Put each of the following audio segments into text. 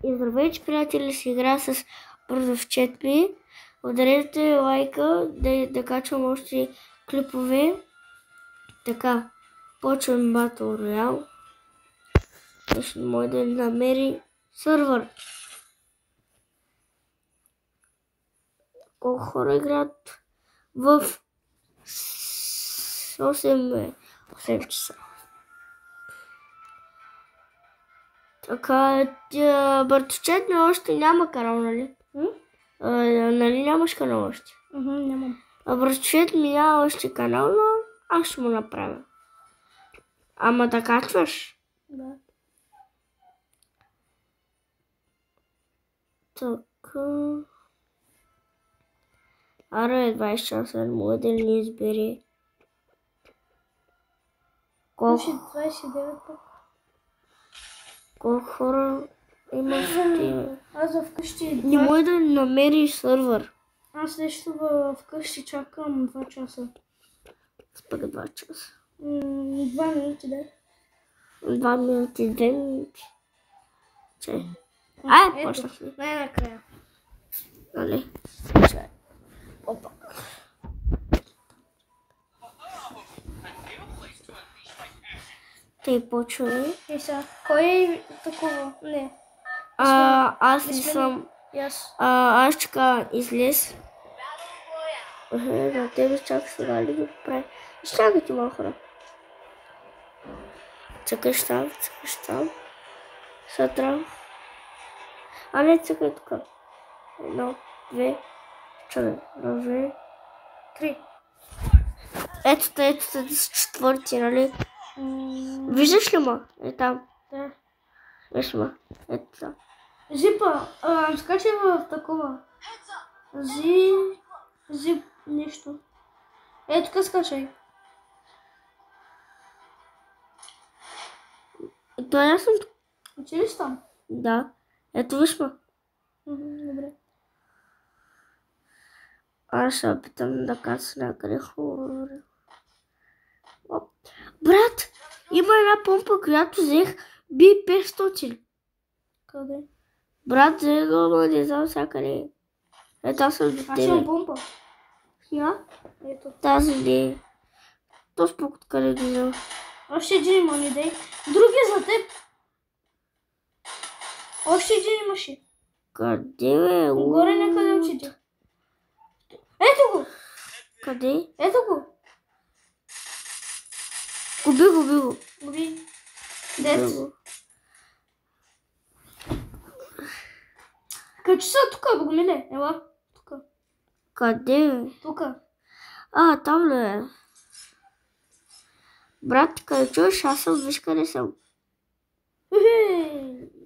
Здравейте, приятели, си игра с бързо в чет ми. Ударете лайка, да качвам още клипове. Така, почвам Battle Royale. Ще може да намери сървър. Колко хора играят в 8 часа. Така, Бърточет ми още няма канал, нали? Нали нямаш канал още? Нямам. Бърточет ми няма още канал, но аз ще му направя. Ама да качваш? Да. Така... Аре, 20 часа не мога да ни избери. Колко? 29 пък. Колко хора имаш ти? Аз вкъщи... Не може да намериш сървър. Аз нещо вкъщи чакам 2 часа. Спък 2 часа. 2 минути, да. 2 минути, 2 минути. Чай. Ай, почнах ли? Най-накрая. Нали? Чай. Опа. Тъй почваме. И сега, кой е такова? Не. Аз не съм. Аз чака излез. На тебе чакаш сега ли да прави? Чакайте малко хора. Цъкаш там. Сътрам. А не цъкай тук. 1, 2, чакай. 2, 3. Ето с четвърти, нали? Виждаш ли ма? Е там. Да. Виж ма. Ето там. Зипа, скачай в такова. Зип нещо. Ето тук скачай. Това аз съм тук. Ти ли си там? Да. Ето виж ма. Добре. Аз ще опитам да кацна някъде хора. Брат, има една помпа, която взех B500. Къде? Брат, взех го, но не знам всякъде. Ето аз съм до тебе. Аз имам помпа. Я? Ето. Тази не. То спок откъде го взел. Още един има, не дай. Други за теб. Още един имаше. Къде бе? Горе някъде отиде. Ето го! Къде? Ето го! Губи го. Губи. Дет. Качи са тука, Богомиле. Ела. Тука. Къде бе? Тука. Там ли е? Брат, къде чуеш? Аз съм, виж къде съм.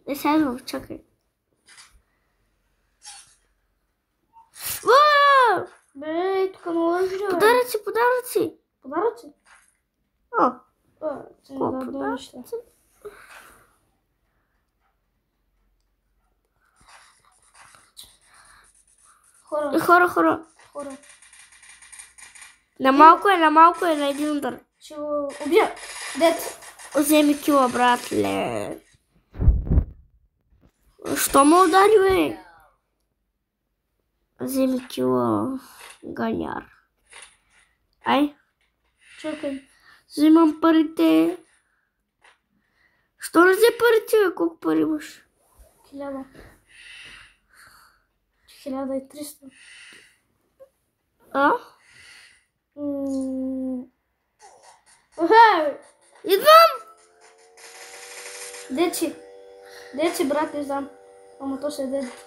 Не седвам, чакай. Бе, тук наложи. Подаръци. Подаръци? Колко подаръци? Хора. На малко е на един удар. Ще го убия. Дет. Вземи кила, братле. Що ме удари, бе? Вземи кила, ганяр. Ай. Чакай. Взимам парите. Що не взе парите, бе? Колко пари имаш? 1000. 1300. Идвам! Дечи, брат, не знам. Ама то ще е дед.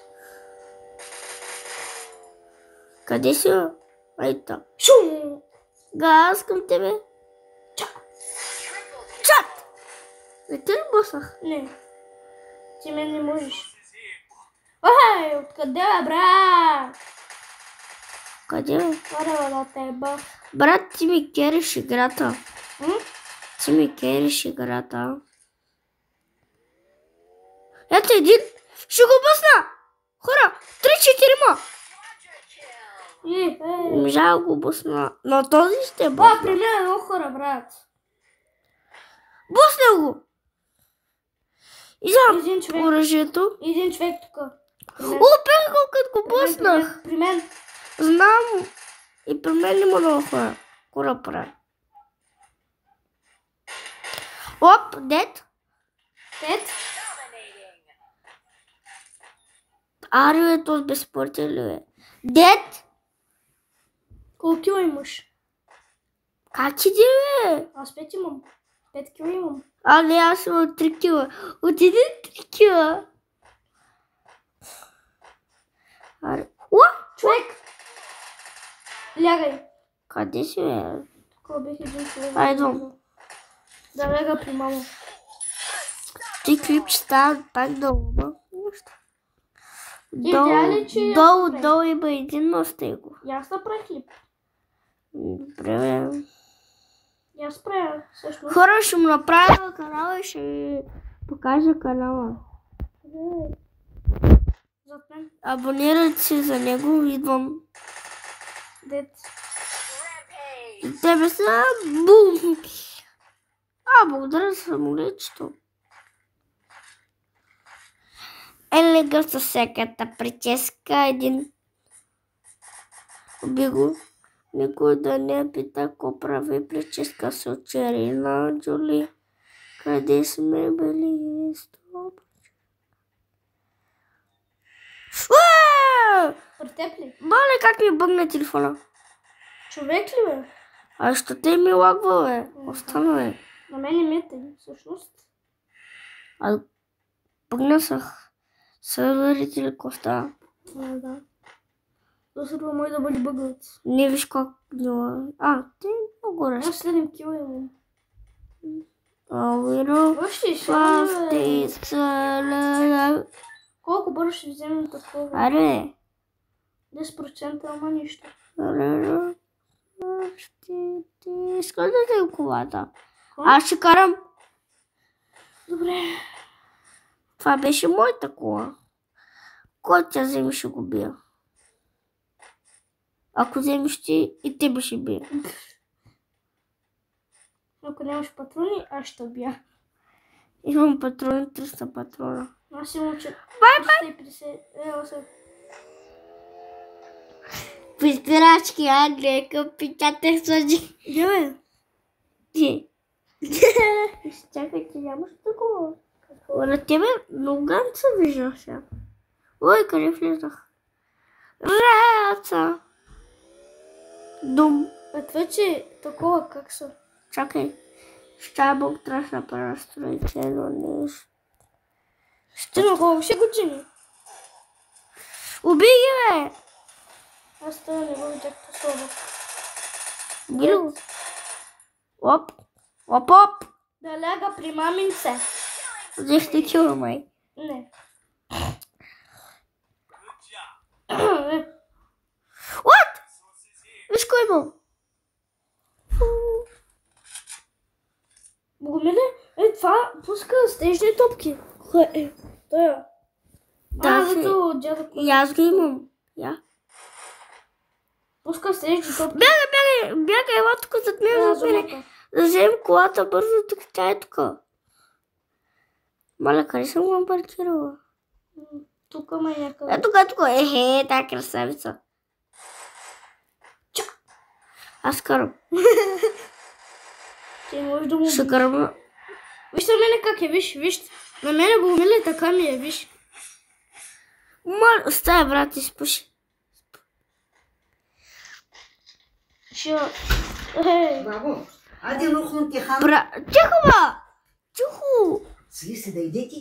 Къде си? Ай там. Шум! Газ към тебе. Чат! Не те ли боснах? Не. Ти мен не можеш. Откъде бе, брат? Къде бе? Аре, да теба. Брат, ти ми кериш играта. Ето един. Ще го бъсна! Хора, 3-4-ма! Жал го бъсна. Но този ще бъсна. При мен много хора, брат. Бъсна го! Изям Един човек. оръжието. Един човек тук. О, бега го, като го блъснах. При мен. Знам. И при мен има много хора. Кора прави. Оп, дед. Тет. Арио е този безспортен ли е? Дед! Колко кила имаш? Как ти бе? Аз 5 имам. 5 кила имам. А, не, аз имам 3 кила. Отиди 3 кила. О! Човек! Лягай. Къде си, бе? Тук бих един човек. Айдвам. Да, ляга при мама. Ти клипчета пак долу, бе. Идеали, че Долу има един на стего. И аз направих клип. Добре, бе. И аз правя също. Хора, ще му направя канала и ще покажа канала. Зад мен. Абонирайте се за него, идвам. Дед. Тебе са бум. Благодаря за самолечето. Елега със всяката прическа, един. Уби го. Никой да не пита ко прави прическа с Очерина Джоли. Къде сме били? Стоп. При теб ли? Мале, как ми бъгна телефона? Човек ли бе? А що те ми лагва, бе? Остана, бе. На мен не мете, всъщност. А бъгна сах. Сървърите ли коста? Да. До сърва мой да бъде бъгнат. Не виж как гнила. А, те много Аз ръст. 7 кила имам. Въобще колко бързо ще вземем такова? Аре. 10%, ама нищо. Искам да взем колата. Аз ще карам. Добре. Това беше моята кола. Кой тя вземе, ще го бия. Ако вземеш ти, и тебе ще бия. Ако нямаш патрони, аз ще убия. Имам патрони, 300 патрона. Аз имам 350. Ева се. Пизбирачки, Англия, към пичате сложи. Где бе? Ти. Чакай, ти нямаш такова. На тебе много ганца виждах сега. Ой, къде влизах? Раца. Дум. Това, че такова как са? Чакай. Ще Бог трябва да престроите едно нещо. Ще на колко ще години? Убий ги, бе! Аз това не го видях особо. Било. Оп. Оп, оп. Да ляга при маминце. Взех те кила, май. Не. What? Виж кой имам. Богомиле, това пуска стежни топки. Тоя. Да, зато дядо. И аз ги имам. Я. Пуска стежни топки. Бягай, ела тук зад мен, зад мен. Да вземем колата бързо, тук тя е тук. Маля, къде съм го паркирала? Тук ма е някъде. Е, тук. Ехе, тая красавица. Аз карам. Ти можеш да му... Ще карам. Виж на мене как е, виж. На мене Богомиле така ми е, виж. Маля, стай, брат, ти спуши. Бабо, айде рухнути хан. Тихо, ба! Тихо! Сли се да идете.